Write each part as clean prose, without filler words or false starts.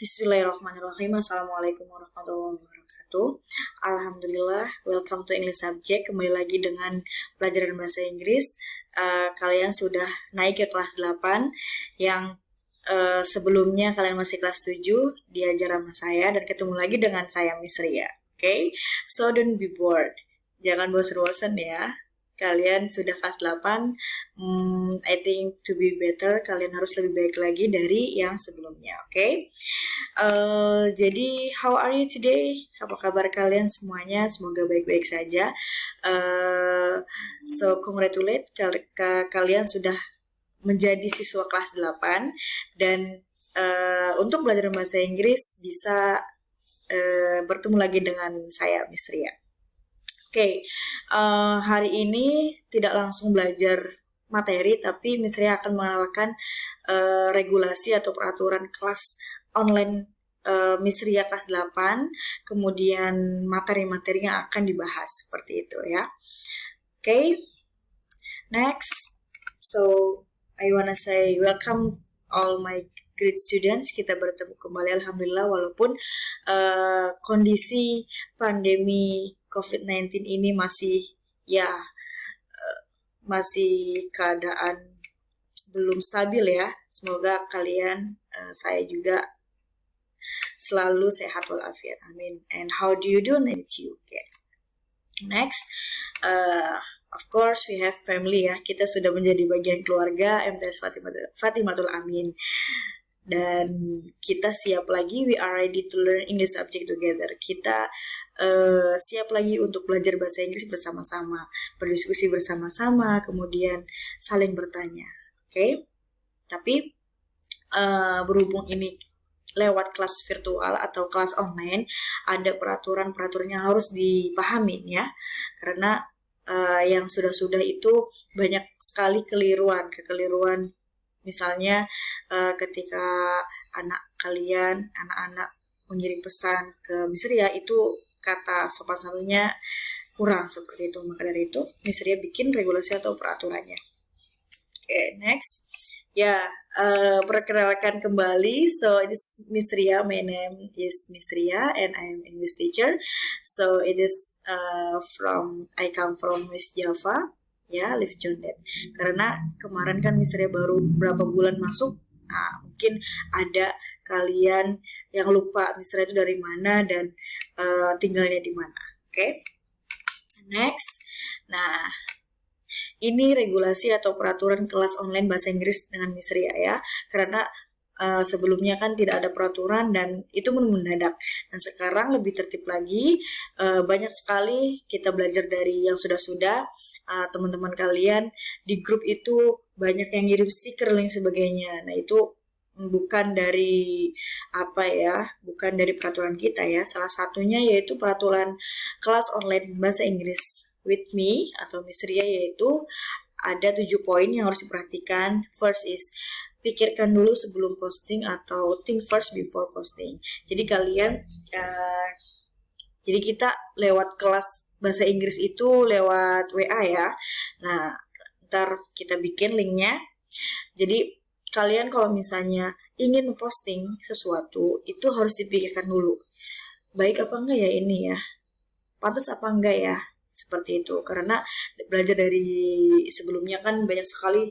Bismillahirrahmanirrahim. Assalamualaikum warahmatullahi wabarakatuh. Alhamdulillah, welcome to English Subject. Kembali lagi dengan pelajaran bahasa Inggris. Kalian sudah naik ke kelas 8 yang sebelumnya kalian masih kelas 7 diajar sama saya dan ketemu lagi dengan saya Miss Ria. Okay? So don't be bored. Jangan bosan-bosan ya. Kalian sudah kelas 8, I think to be better, kalian harus lebih baik lagi dari yang sebelumnya, oke? Jadi, how are you today? Apa kabar kalian semuanya? Semoga baik-baik saja. So, congratulate, kalian sudah menjadi siswa kelas 8, dan untuk belajar bahasa Inggris bisa bertemu lagi dengan saya, Miss Ria. Oke, hari ini tidak langsung belajar materi, tapi Miss Ria akan mengenalkan regulasi atau peraturan kelas online Miss Ria kelas 8, kemudian materi-materi yang akan dibahas, seperti itu ya. Oke, next. So, I wanna say welcome all my great students. Kita bertemu kembali, alhamdulillah, walaupun kondisi pandemi COVID-19 ini masih keadaan belum stabil ya. Semoga kalian, saya juga selalu sehat walafiat. Amin. And how do you do? Okay. Next, of course we have family ya. Kita sudah menjadi bagian keluarga MTS Fatimatul Amin. Dan kita siap lagi, we are ready to learn English subject together. Kita siap lagi untuk belajar bahasa Inggris bersama-sama, berdiskusi bersama-sama, kemudian saling bertanya. Oke? Tapi berhubung ini lewat kelas virtual atau kelas online, ada peraturan-peraturan yang harus dipahamin ya, karena yang sudah-sudah itu banyak sekali kekeliruan. Misalnya ketika anak-anak mengirim pesan ke Miss Ria, itu kata sopan santunnya kurang seperti itu. Maka dari itu Miss Ria bikin regulasi atau peraturannya. Okay, next. Ya, perkenalkan kembali. So it is Miss Ria. My name is Miss Ria and I am English teacher. So it is I come from West Java. Ya, Live Jondet. Karena kemarin kan Miss Ria baru berapa bulan masuk, nah, mungkin ada kalian yang lupa Miss Ria itu dari mana dan tinggalnya di mana. Oke? Next. Nah, ini regulasi atau peraturan kelas online bahasa Inggris dengan Miss Ria ya. Karena sebelumnya kan tidak ada peraturan dan itu mendadak. Dan sekarang lebih tertib lagi, banyak sekali kita belajar dari yang sudah-sudah. Teman-teman kalian di grup itu banyak yang ngirim stiker dan sebagainya. Nah, itu bukan dari bukan dari peraturan kita ya. Salah satunya yaitu peraturan kelas online bahasa Inggris with me atau Miss Ria, yaitu ada 7 poin yang harus diperhatikan. First is, pikirkan dulu sebelum posting atau think first before posting. Jadi jadi kita lewat kelas bahasa Inggris itu lewat WA ya. Nah, ntar kita bikin linknya. Jadi kalian kalau misalnya ingin memposting sesuatu, itu harus dipikirkan dulu. Baik apa enggak ya ini ya? Pantas apa enggak ya? Seperti itu. Karena belajar dari sebelumnya kan banyak sekali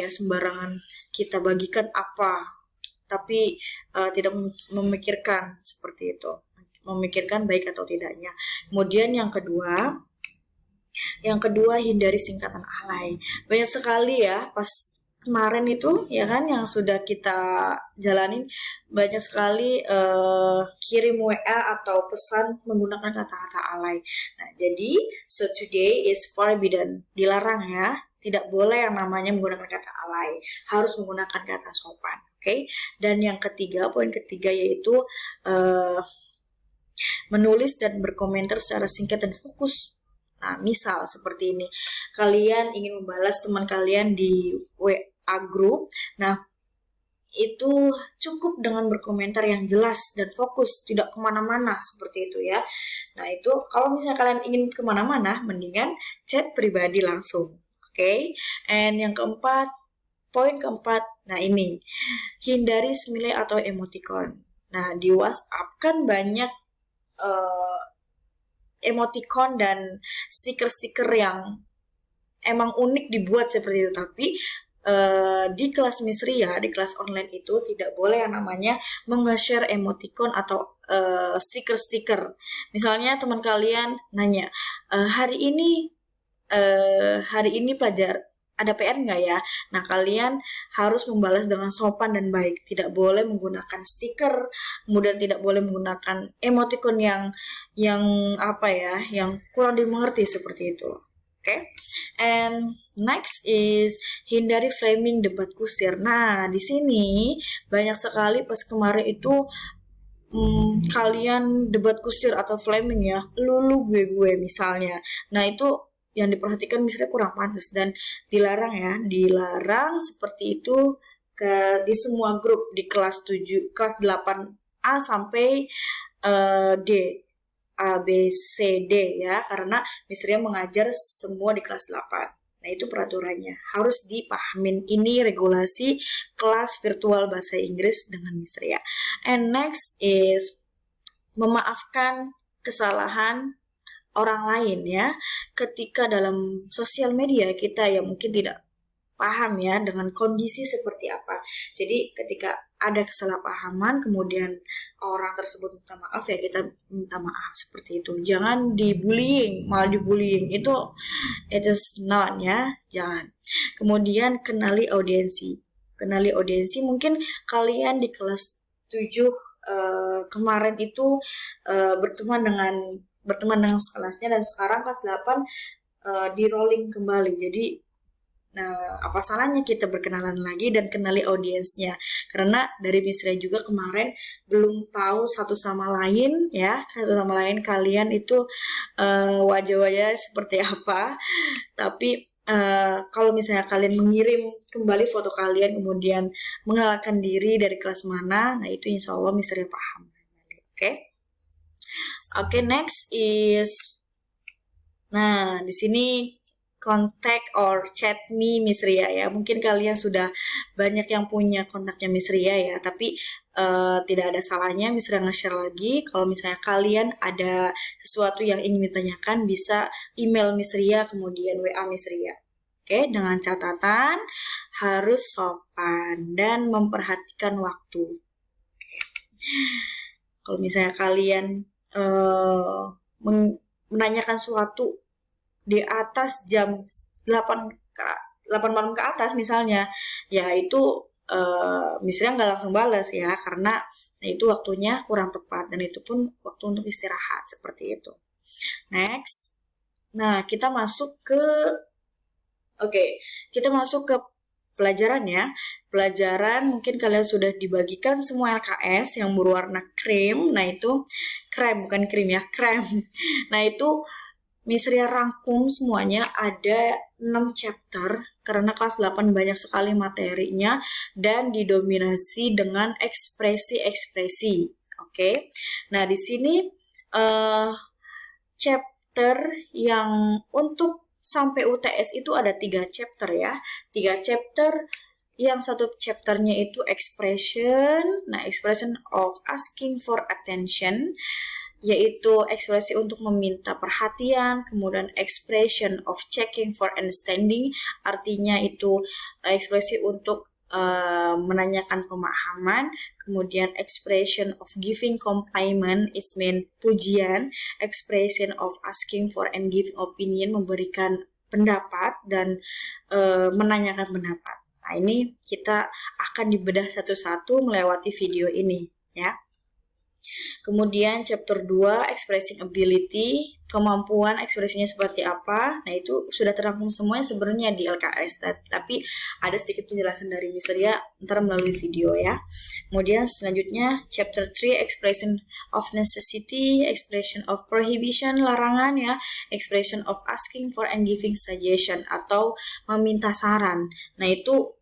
sembarangan kita bagikan tapi tidak memikirkan seperti itu, memikirkan baik atau tidaknya. Kemudian yang kedua hindari singkatan alay. Banyak sekali ya pas kemarin itu ya kan yang sudah kita jalanin, banyak sekali kirim WA atau pesan menggunakan kata-kata alay. Nah, jadi so today is forbidden, dilarang ya. Tidak boleh yang namanya menggunakan kata alay, harus menggunakan kata sopan. Okay? Dan yang poin ketiga yaitu menulis dan berkomentar secara singkat dan fokus. Nah, misal seperti ini, kalian ingin membalas teman kalian di WA group. Nah, itu cukup dengan berkomentar yang jelas dan fokus, tidak kemana-mana seperti itu ya. Nah, itu kalau misalnya kalian ingin kemana-mana, mendingan chat pribadi langsung. Okay? And yang keempat, Poin keempat, nah ini, hindari smiley atau emoticon. Nah, di WhatsApp kan banyak emoticon dan stiker-stiker yang emang unik dibuat seperti itu, tapi di kelas Misria, di kelas online itu tidak boleh yang namanya meng-share emoticon atau stiker-stiker. Misalnya teman kalian nanya, hari ini pelajar ada PR nggak ya? Nah, kalian harus membalas dengan sopan dan baik. Tidak boleh menggunakan stiker, kemudian tidak boleh menggunakan emoticon yang apa ya, yang kurang dimengerti seperti itu. Oke. And next is hindari flaming debat kusir. Nah, di sini banyak sekali pas kemarin itu kalian debat kusir atau flaming ya, lu gue misalnya. Nah, itu yang diperhatikan misalnya kurang pantas dan dilarang ya, dilarang seperti itu di semua grup di kelas 7, kelas 8A sampai D. A, B, C, D ya, karena Misria mengajar semua di kelas 8. Nah, itu peraturannya. Harus dipahamin, ini regulasi kelas virtual bahasa Inggris dengan Misria. And next is memaafkan kesalahan orang lain ya. Ketika dalam sosial media kita yang mungkin tidak paham ya dengan kondisi seperti apa. Jadi ketika ada kesalahpahaman kemudian orang tersebut minta maaf ya kita minta maaf seperti itu. Jangan dibullying, malah dibullying itu it is not ya, jangan. Kemudian kenali audiensi. Kenali audiensi mungkin kalian di kelas 7 kemarin itu berteman dengan kelasnya dan sekarang kelas 8 di rolling kembali. Jadi apa salahnya kita berkenalan lagi dan kenali audiensnya, karena dari Misria juga kemarin belum tahu satu sama lain ya, satu sama lain kalian itu wajah-wajah seperti apa. Tapi kalau misalnya kalian mengirim kembali foto kalian kemudian mengenalkan diri dari kelas mana, nah itu insya Allah Misria paham. Oke, next is, nah di sini contact or chat me Misria ya. Mungkin kalian sudah banyak yang punya kontaknya Misria ya, tapi tidak ada salahnya Misria nge-share lagi. Kalau misalnya kalian ada sesuatu yang ingin ditanyakan, bisa email Misria kemudian WA Misria. Oke, dengan catatan harus sopan dan memperhatikan waktu. Kalau misalnya kalian menanyakan sesuatu di atas jam 8 malam ke atas misalnya, ya itu misalnya nggak langsung balas ya, karena itu waktunya kurang tepat dan itu pun waktu untuk istirahat seperti itu. Next, nah kita masuk ke pelajaran ya. Pelajaran mungkin kalian sudah dibagikan semua LKS yang berwarna krem. Nah itu krem, bukan krim ya, krem. Nah itu Misria rangkum semuanya ada 6 chapter karena kelas 8 banyak sekali materinya dan didominasi dengan ekspresi-ekspresi. Oke. Nah, di sini chapter yang untuk sampai UTS itu ada 3 chapter ya. 3 chapter, yang satu chapternya itu expression. Nah, expression of asking for attention, yaitu ekspresi untuk meminta perhatian, kemudian expression of checking for understanding, artinya itu ekspresi untuk menanyakan pemahaman, kemudian expression of giving compliment, it mean pujian, expression of asking for and giving opinion, memberikan pendapat dan menanyakan pendapat. Nah, ini kita akan dibedah satu-satu melewati video ini ya. Kemudian chapter 2 expressing ability, kemampuan ekspresinya seperti apa. Nah, itu sudah terangkum semuanya sebenarnya di LKS, tapi ada sedikit penjelasan dari Misria ntar melalui video ya. Kemudian selanjutnya chapter 3 expression of necessity, expression of prohibition, larangan ya, expression of asking for and giving suggestion atau meminta saran. Nah, itu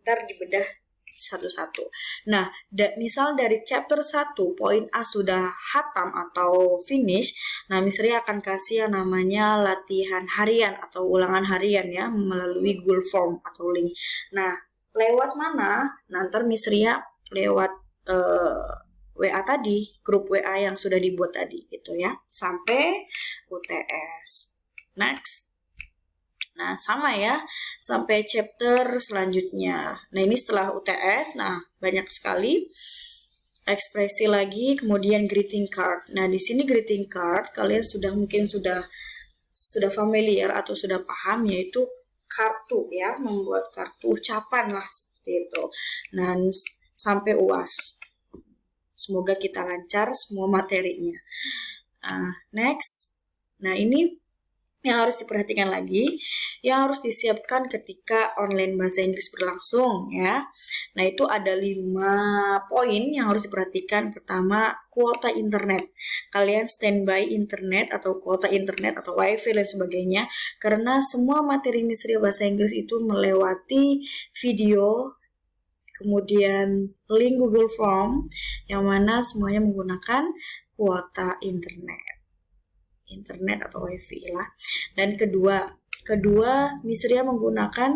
ntar dibedah satu-satu. Nah, misal dari chapter 1 poin A sudah hatam atau finish, nah Miss Ria akan kasih yang namanya latihan harian atau ulangan harian ya melalui Google Form atau link. Nah, lewat mana? Nanti Miss Ria lewat WA tadi, grup WA yang sudah dibuat tadi gitu ya, sampai UTS. Next. Nah, sama ya, sampai chapter selanjutnya. Nah, ini setelah UTS, nah banyak sekali ekspresi lagi, kemudian greeting card. Nah, di sini greeting card kalian mungkin sudah familiar atau sudah paham, yaitu kartu ya, membuat kartu ucapan lah seperti itu. Nah, sampai UAS. Semoga kita lancar semua materinya. Next. Nah, ini yang harus diperhatikan lagi, yang harus disiapkan ketika online bahasa Inggris berlangsung ya. Nah, itu ada 5 poin yang harus diperhatikan. Pertama, kuota internet. Kalian standby internet atau kuota internet atau wifi dan sebagainya, karena semua materi Miss Ria bahasa Inggris itu melewati video, kemudian link Google Form, yang mana semuanya menggunakan kuota internet atau wifi lah. Dan kedua Miss Ria menggunakan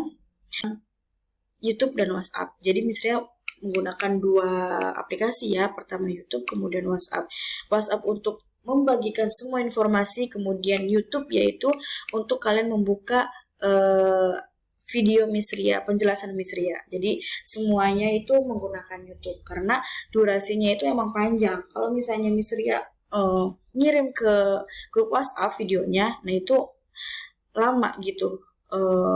YouTube dan WhatsApp. Jadi Miss Ria menggunakan 2 aplikasi ya, pertama YouTube kemudian WhatsApp. WhatsApp untuk membagikan semua informasi, kemudian YouTube yaitu untuk kalian membuka video Miss Ria, penjelasan Miss Ria. Jadi semuanya itu menggunakan YouTube karena durasinya itu emang panjang. Kalau misalnya Miss Ria ngirim ke grup WhatsApp videonya, nah itu lama gitu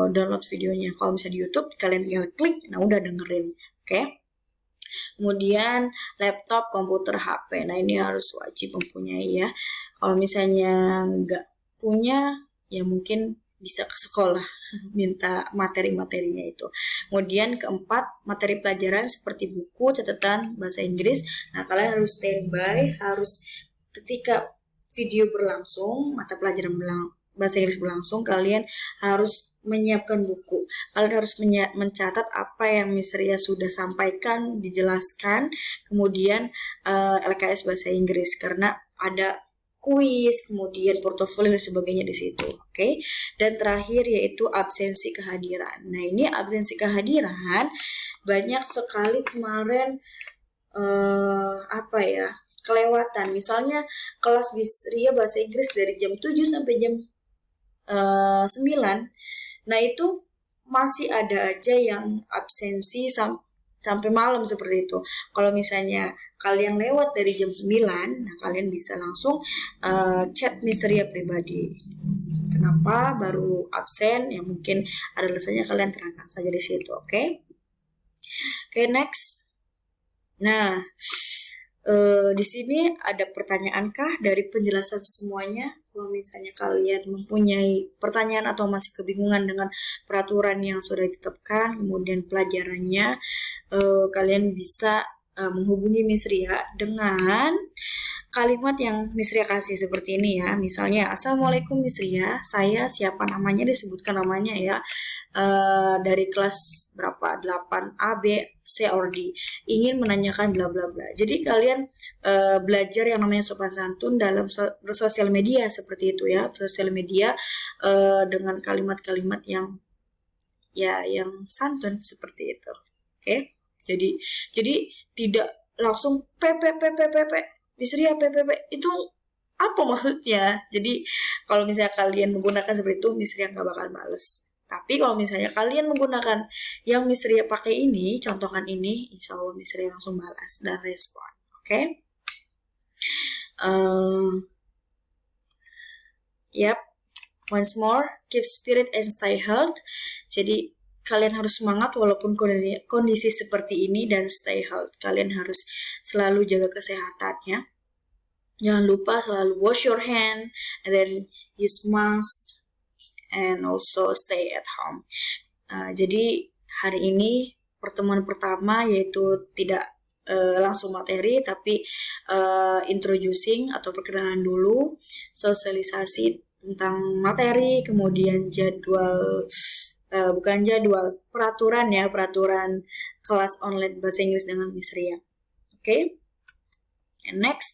download videonya. Kalau misalnya di YouTube kalian tinggal klik, nah udah dengerin, oke? Kemudian laptop, komputer, HP. Nah ini harus wajib mempunyai ya. Kalau misalnya nggak punya, ya mungkin bisa ke sekolah minta materi-materinya itu. Kemudian keempat, materi pelajaran seperti buku, catatan bahasa Inggris. Nah kalian harus standby, harus ketika video berlangsung, mata pelajaran bahasa Inggris berlangsung, kalian harus menyiapkan buku. Kalian harus mencatat apa yang Miss Ria sudah sampaikan, dijelaskan, kemudian LKS bahasa Inggris karena ada kuis, kemudian portofolio dan sebagainya di situ, oke? Dan terakhir yaitu absensi kehadiran. Nah ini absensi kehadiran banyak sekali kemarin kelewatan. Misalnya kelas Miss Ria bahasa Inggris dari jam 7 sampai jam 9. Nah itu masih ada aja yang absensi sampai malam seperti itu. Kalau misalnya kalian lewat dari jam 9, nah kalian bisa langsung chat Miss Ria pribadi. Kenapa baru absen? Ya mungkin ada alasannya, kalian terangkan saja di situ, oke? Oke, next. Nah, di sini ada pertanyaankah dari penjelasan semuanya? Kalau misalnya kalian mempunyai pertanyaan atau masih kebingungan dengan peraturan yang sudah ditetapkan, kemudian pelajarannya, kalian bisa menghubungi Miss Ria dengan kalimat yang Miss Ria kasih seperti ini ya. Misalnya, Assalamualaikum Miss Ria, saya siapa namanya, disebutkan namanya ya, dari kelas berapa, 8A, B, C, or D, ingin menanyakan bla bla bla. Jadi kalian belajar yang namanya sopan santun dalam bersosial media seperti itu ya, sosial media dengan kalimat-kalimat yang santun seperti itu. Oke? Jadi tidak langsung Miss Ria itu apa maksudnya? Jadi kalau misalnya kalian menggunakan seperti itu, Miss Ria nggak bakal bales. Tapi kalau misalnya kalian menggunakan yang Miss Ria pakai ini, contohkan ini, insya Allah Miss Ria langsung balas dan respon. Oke? Once more, keep spirit and stay healthy. Jadi kalian harus semangat walaupun kondisi seperti ini, dan stay healthy. Kalian harus selalu jaga kesehatan ya. Jangan lupa selalu wash your hand, and then use mask, and also stay at home. Jadi hari ini pertemuan pertama yaitu tidak langsung materi, tapi introducing atau perkenalan dulu, sosialisasi tentang materi, kemudian jadwal bukan jadwal, peraturan ya, peraturan kelas online bahasa Inggris dengan Miss Ria. Oke. And next,